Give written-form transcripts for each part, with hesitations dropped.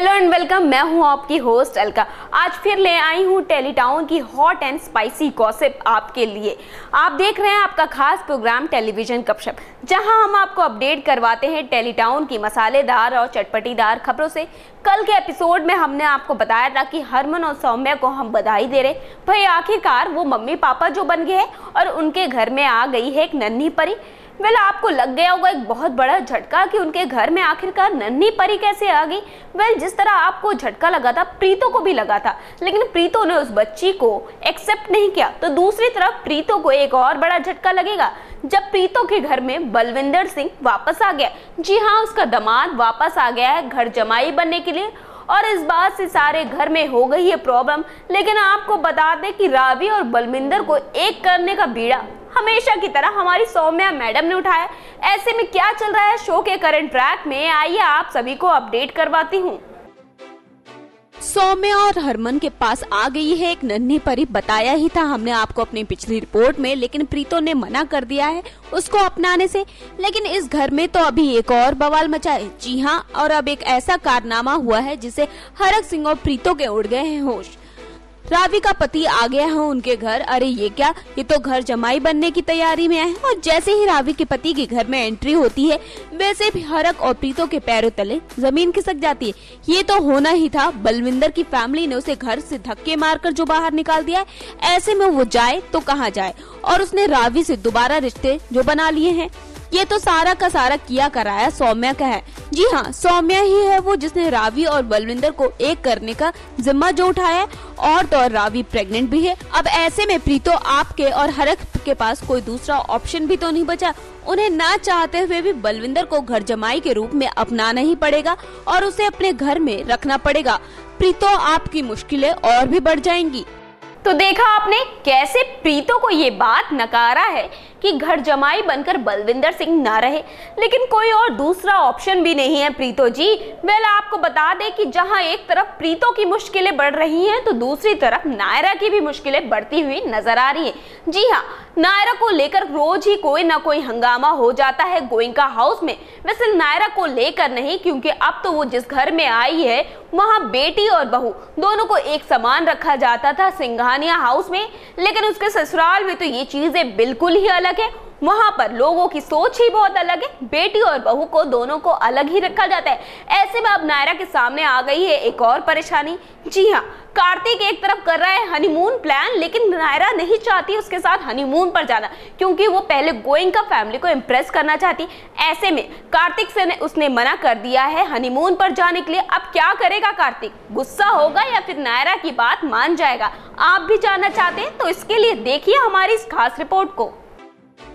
Hello and welcome. मैं हूं आपकी होस्ट अलका। आज फिर ले आई हूं टेलीटाउन की हॉट एंड स्पाइसी गॉसिप आपके लिए। आप देख रहे हैं आपका खास प्रोग्राम टेलीविजन गपशप, जहां हम आपको अपडेट करवाते हैं टेलीटाउन की मसालेदार और चटपटीदार खबरों से। कल के एपिसोड में हमने आपको बताया था कि हरमन और सौम्या को हम बधाई दे रहे, भाई आखिरकार वो मम्मी पापा जो बन गए हैं और उनके घर में आ गई है एक नन्ही परी। वेल आपको लग गया होगा एक बहुत बड़ा झटका कि उनके घर में आखिरकार नन्ही परी कैसे आ गई। वेल जिस तरह आपको झटका लगा था प्रीतो को भी लगा था, लेकिन प्रीतो ने उस बच्ची को एक्सेप्ट नहीं किया। तो दूसरी तरफ प्रीतो को एक और बड़ा झटका लगेगा जब प्रीतो के घर में बलविंदर सिंह वापस आ गया। जी हाँ, उसका दामाद वापस आ गया है घर जमाई बनने के लिए और इस बात से सारे घर में हो गई है प्रॉब्लम। लेकिन आपको बता दें कि रावी और बलविंदर को एक करने का बीड़ा हमेशा की तरह हमारी सौम्या मैडम ने उठाया। ऐसे में क्या चल रहा है शो के करंट ट्रैक में, आइए आप सभी को अपडेट करवाती हूँ। सौम्या और हरमन के पास आ गई है एक नन्ही परी। बताया ही था हमने आपको अपनी पिछली रिपोर्ट में, लेकिन प्रीतो ने मना कर दिया है उसको अपनाने से। लेकिन इस घर में तो अभी एक और बवाल मचा है। जी हाँ, और अब एक ऐसा कारनामा हुआ है जिससे हरक सिंह और प्रीतो के उड़ गए हैं होश। रावी का पति आ गया है उनके घर। अरे ये क्या, ये तो घर जमाई बनने की तैयारी में है। और जैसे ही रावी के पति के घर में एंट्री होती है, वैसे भी हरक और प्रीतो के पैरों तले जमीन खिसक जाती है। ये तो होना ही था। बलविंदर की फैमिली ने उसे घर से धक्के मारकर जो बाहर निकाल दिया है, ऐसे में वो जाए तो कहाँ जाए। और उसने रावी से दोबारा रिश्ते जो बना लिए हैं, ये तो सारा का सारा किया कराया सौम्या का है। जी हाँ, सौम्या ही है वो जिसने रावी और बलविंदर को एक करने का जिम्मा जो उठाया है। और तो और रावी प्रेग्नेंट भी है। अब ऐसे में प्रीतो आपके और हरक के पास कोई दूसरा ऑप्शन भी तो नहीं बचा। उन्हें ना चाहते हुए भी बलविंदर को घर जमाई के रूप में अपनाना ही पड़ेगा और उसे अपने घर में रखना पड़ेगा। प्रीतो आपकी मुश्किलें और भी बढ़ जाएंगी। तो देखा आपने कैसे प्रीतो को ये बात नकारा है कि घर जमाई बनकर बलविंदर सिंह ना रहे, लेकिन कोई और दूसरा ऑप्शन भी नहीं है प्रीतो जी। वेल आपको बता दें कि जहां एक तरफ प्रीतो की मुश्किलें बढ़ रही हैं, तो दूसरी तरफ नायरा की भी मुश्किलें बढ़ती हुई नजर आ रही हैं। जी हाँ, नायरा को लेकर रोज ही कोई ना कोई हंगामा हो जाता है गोइंका हाउस में। वैसे नायरा को लेकर नहीं, क्योंकि अब तो वो जिस घर में आई है वहाँ बेटी और बहू दोनों को एक समान रखा जाता था सिंघानिया हाउस में, लेकिन उसके ससुराल में तो ये चीजें बिल्कुल ही अलग है। वहां पर लोगों की सोच ही बहुत अलग है। बेटी और बहू को दोनों को अलग ही रखा जाता है। ऐसे में अब नायरा के सामने आ गई है एक और परेशानी। जी हाँ, कार्तिक एक तरफ कर रहा है हनीमून प्लान, लेकिन नायरा नहीं चाहती उसके साथ हनीमून पर जाना, क्योंकि वो पहले गोइंका फैमिली को इम्प्रेस करना चाहती। ऐसे में कार्तिक से उसने मना कर दिया है हनीमून पर जाने के लिए। अब क्या करेगा कार्तिक, गुस्सा होगा या फिर नायरा की बात मान जाएगा? आप भी जानना चाहते हैं तो इसके लिए देखिए हमारी इस खास रिपोर्ट को।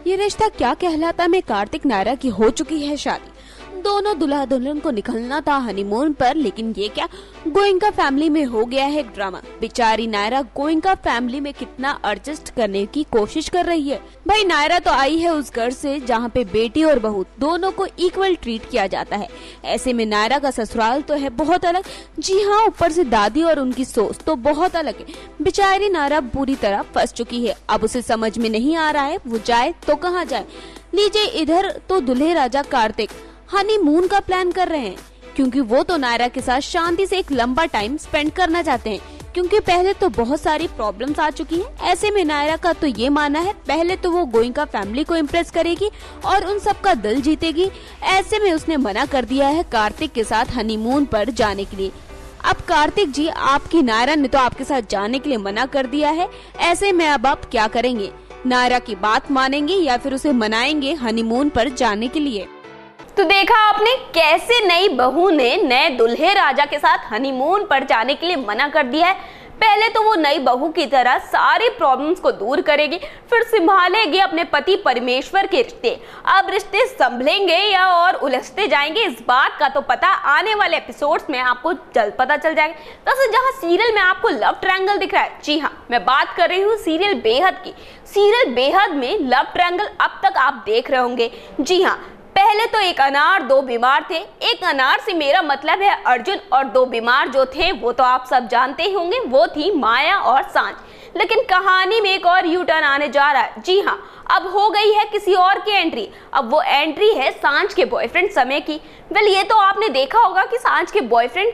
ये रिश्ता क्या कहलाता में कार्तिक नायरा की हो चुकी है शादी। दोनों दुल्हा दुल्हन को निकलना था हनीमून पर, लेकिन ये क्या, गोइंका फैमिली में हो गया है एक ड्रामा। बेचारी नायरा गोइंका फैमिली में कितना एडजस्ट करने की कोशिश कर रही है। भाई नायरा तो आई है उस घर से जहाँ पे बेटी और बहू दोनों को इक्वल ट्रीट किया जाता है। ऐसे में नायरा का ससुराल तो है बहुत अलग। जी हाँ, ऊपर से दादी और उनकी सोच तो बहुत अलग है। बेचारी नायरा पूरी तरह फंस चुकी है। अब उसे समझ में नहीं आ रहा है वो जाए तो कहाँ जाए। लीजिए, इधर तो दूल्हे राजा कार्तिक हनीमून का प्लान कर रहे हैं, क्योंकि वो तो नायरा के साथ शांति से एक लंबा टाइम स्पेंड करना चाहते हैं, क्योंकि पहले तो बहुत सारी प्रॉब्लम्स आ चुकी हैं। ऐसे में नायरा का तो ये मानना है पहले तो वो गोइंका फैमिली को इम्प्रेस करेगी और उन सबका दिल जीतेगी। ऐसे में उसने मना कर दिया है कार्तिक के साथ हनीमून पर जाने के लिए। अब कार्तिक जी, आपकी नायरा ने तो आपके साथ जाने के लिए मना कर दिया है। ऐसे में अब आप क्या करेंगे? नायरा की बात मानेंगे या फिर उसे मनाएंगे हनीमून पर जाने के लिए? तो देखा आपने कैसे नई बहू ने नए दुल्हे राजा के साथ हनीमून पर जाने के लिए मना कर दिया है। पहले तो वो नई बहू की तरह सारी प्रॉब्लम्स को दूर करेगी, फिर संभालेगी अपने पति परमेश्वर के रिश्ते। अब रिश्ते संभलेंगे या और उलझते जाएंगे, इस बात का तो पता आने वाले एपिसोड्स में आपको जल्द पता चल जाएगा। वैसे जहां सीरियल में आपको लव ट्रायंगल दिख रहा है, जी हाँ, मैं बात कर रही हूँ सीरियल बेहद की। सीरियल बेहद में लव ट्रायंगल अब तक आप देख रहे होंगे। जी हाँ, पहले तो एक अनार दो बीमार थे। एक अनार से मेरा मतलब है अर्जुन, और दो बीमार जो थे वो तो आप सब जानते ही होंगे, वो थी माया और सांझ। लेकिन कहानी में एक और यू टर्न आने जा रहा है। जी हाँ, अब हो गई है किसी और की एंट्री। अब वो एंट्री है सांझ के बॉयफ्रेंड समय की। वेल ये तो आपने देखा होगा कि सांझ के बॉयफ्रेंड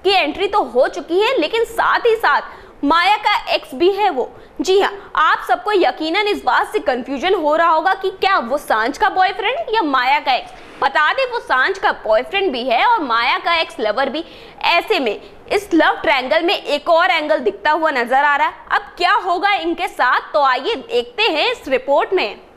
उसकी एंट्री तो हो चुकी है, लेकिन साथ ही साथ माया का एक्स भी है वो। जी हाँ, आप सबको यकीनन इस बात से कंफ्यूजन हो रहा होगा कि क्या वो सांझ का बॉयफ्रेंड या माया का एक्स। बता दें, वो सांझ का बॉयफ्रेंड भी है और माया का एक्स लवर भी। ऐसे में इस लव ट्रायंगल में एक और एंगल दिखता हुआ नजर आ रहा है। अब क्या होगा इनके साथ, तो आइए देखते हैं इस रिपोर्ट में।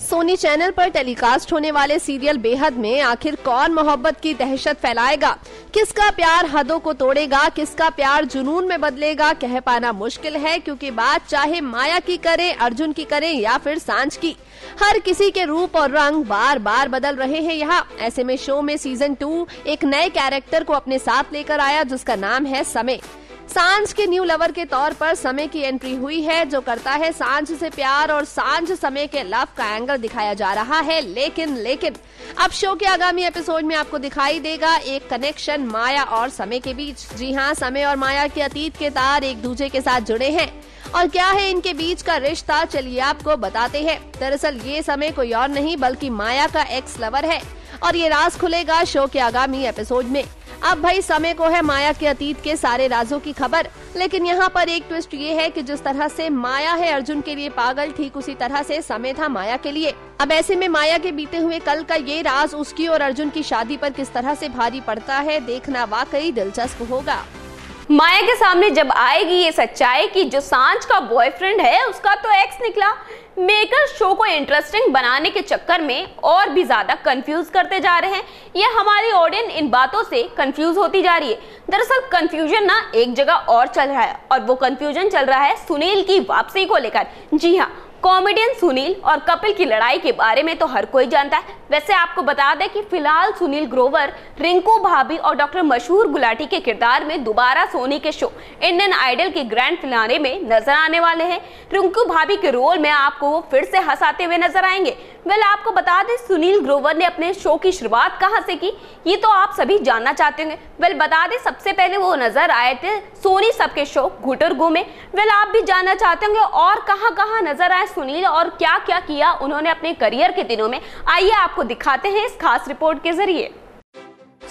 सोनी चैनल पर टेलीकास्ट होने वाले सीरियल बेहद में आखिर कौन मोहब्बत की दहशत फैलाएगा, किसका प्यार हदों को तोड़ेगा, किसका प्यार जुनून में बदलेगा, कह पाना मुश्किल है, क्योंकि बात चाहे माया की करें, अर्जुन की करें या फिर सांझ की, हर किसी के रूप और रंग बार बार बदल रहे हैं यहाँ। ऐसे में शो में सीजन 2 एक नए कैरेक्टर को अपने साथ लेकर आया, जिसका नाम है समय। सांझ के न्यू लवर के तौर पर समय की एंट्री हुई है, जो करता है सांझ से प्यार, और सांझ समय के लव का एंगल दिखाया जा रहा है। लेकिन अब शो के आगामी एपिसोड में आपको दिखाई देगा एक कनेक्शन माया और समय के बीच। जी हाँ, समय और माया के अतीत के तार एक दूसरे के साथ जुड़े हैं, और क्या है इनके बीच का रिश्ता, चलिए आपको बताते हैं। दरअसल ये समय कोई और नहीं बल्कि माया का एक्स लवर है, और ये राज खुलेगा शो के आगामी एपिसोड में। अब भाई समय को है माया के अतीत के सारे राजों की खबर, लेकिन यहाँ पर एक ट्विस्ट ये है कि जिस तरह से माया है अर्जुन के लिए पागल, ठीक उसी तरह से समय था माया के लिए। अब ऐसे में माया के बीते हुए कल का ये राज उसकी और अर्जुन की शादी पर किस तरह से भारी पड़ता है, देखना वाकई दिलचस्प होगा। माया के सामने जब आएगी ये सच्चाई कि जो सांझ का बॉयफ्रेंड है उसका तो एक्स निकला, मेकर शो को इंटरेस्टिंग बनाने के चक्कर में और भी ज्यादा कंफ्यूज करते जा रहे हैं। ये हमारी ऑडियंस इन बातों से कंफ्यूज होती जा रही है। दरअसल कंफ्यूजन ना एक जगह और चल रहा है, और वो कंफ्यूजन चल रहा है सुनील की वापसी को लेकर। जी हाँ, कॉमेडियन सुनील और कपिल की लड़ाई के बारे में तो हर कोई जानता है। वैसे आपको बता दें कि फिलहाल सुनील ग्रोवर रिंकू भाभी और डॉक्टर मशहूर गुलाटी के किरदार में दोबारा सोनी के शो इंडियन आइडल के ग्रैंड फिनाले में नजर आने वाले हैं। रिंकू भाभी के रोल में आपको वो फिर से हंसाते हुए नजर आएंगे। वेल, आपको बता दें सुनील ग्रोवर ने अपने शो की शुरुआत कहां से की, ये तो आप सभी जानना चाहते होंगे। वेल, बता दें सबसे पहले वो नजर आए थे सोनी सबके शो गुटरगु में। वेल, आप भी जानना चाहते होंगे और कहां नजर आए सुनील और क्या क्या किया उन्होंने अपने करियर के दिनों में। आइए आपको दिखाते हैं इस खास रिपोर्ट के जरिए।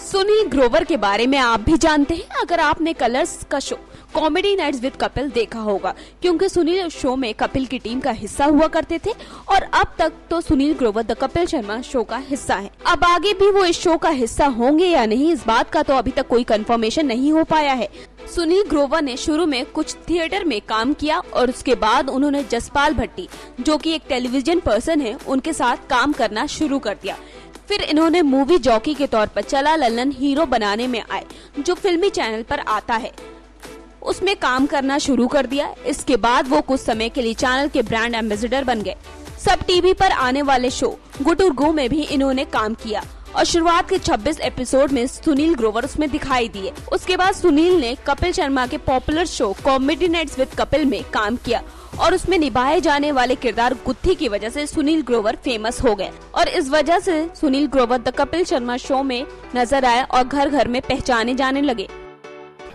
सुनील ग्रोवर के बारे में आप भी जानते हैं अगर आपने कलर्स का show comedy nights with Kapil देखा होगा, क्योंकि सुनील उस शो में कपिल की टीम का हिस्सा हुआ करते थे, और अब तक तो सुनील ग्रोवर द कपिल शर्मा शो का हिस्सा है। अब आगे भी वो इस शो का हिस्सा होंगे या नहीं, इस बात का तो अभी तक कोई कंफर्मेशन नहीं हो पाया है। सुनील ग्रोवर ने शुरू में कुछ थिएटर में काम किया, और उसके बाद उन्होंने जसपाल भट्टी, जो कि एक टेलीविजन पर्सन है, उनके साथ काम करना शुरू कर दिया। फिर इन्होंने मूवी जॉकी के तौर पर चला लल्लन हीरो बनाने में आए, जो फिल्मी चैनल पर आता है, उसमें काम करना शुरू कर दिया। इसके बाद वो कुछ समय के लिए चैनल के ब्रांड एम्बेसडर बन गए। सब टीवी पर आने वाले शो गुटुरगु में भी इन्होंने काम किया, और शुरुआत के 26 एपिसोड में सुनील ग्रोवर उसमें दिखाई दिए। उसके बाद सुनील ने कपिल शर्मा के popular show comedy nights with Kapil में काम किया, और उसमें निभाए जाने वाले किरदार गुत्थी की वजह से सुनील ग्रोवर फेमस हो गए, और इस वजह से सुनील ग्रोवर द कपिल शर्मा शो में नजर आए और घर घर में पहचाने जाने लगे।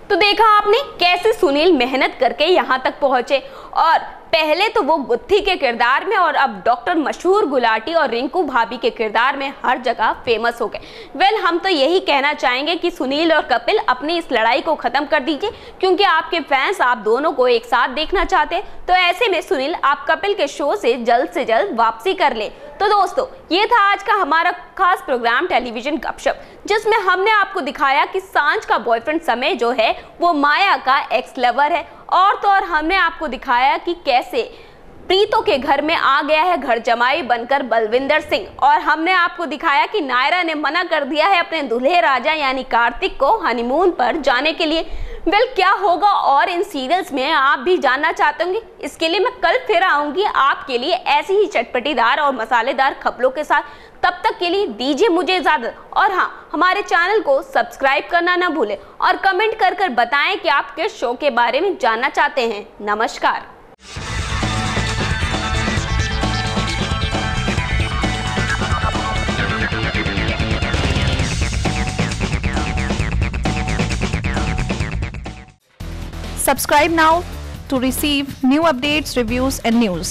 तो देखा आपने कैसे सुनील मेहनत करके यहाँ तक पहुँचे, और पहले तो वो गुत्थी के किरदार में और अब डॉक्टर मशहूर गुलाटी और रिंकू भाभी के किरदार में हर जगह फेमस हो गए। वेल, हम तो यही कहना चाहेंगे कि सुनील और कपिल अपनी इस लड़ाई को खत्म कर दीजिए, क्योंकि आपके फैंस आप दोनों को एक साथ देखना चाहते हैं। तो ऐसे में सुनील आप कपिल के शो से जल्द वापसी कर ले। तो दोस्तों, ये था आज का हमारा खास प्रोग्राम टेलीविजन गपशप, जिसमें हमने आपको दिखाया कि सांझ का बॉयफ्रेंड समय जो है वो माया का एक्स लवर है, और तो और हमने आपको दिखाया कि कैसे प्रीतो के घर में आ गया है घर जमाई बनकर बलविंदर सिंह, और हमने आपको दिखाया कि नायरा ने मना कर दिया है अपने दूल्हे राजा यानी कार्तिक को हनीमून पर जाने के लिए। वेल, क्या होगा और इन सीरियल्स में आप भी जानना चाहते होंगे, इसके लिए मैं कल फिर आऊंगी आपके लिए ऐसी ही चटपटीदार और मसालेदार खबरों के साथ। तब तक के लिए दीजिए मुझे इजाजत, और हाँ, हमारे चैनल को सब्सक्राइब करना ना भूलें, और कमेंट कर बताएं कि आप किस शो के बारे में जानना चाहते हैं। नमस्कार। Subscribe now to receive new updates, reviews and news.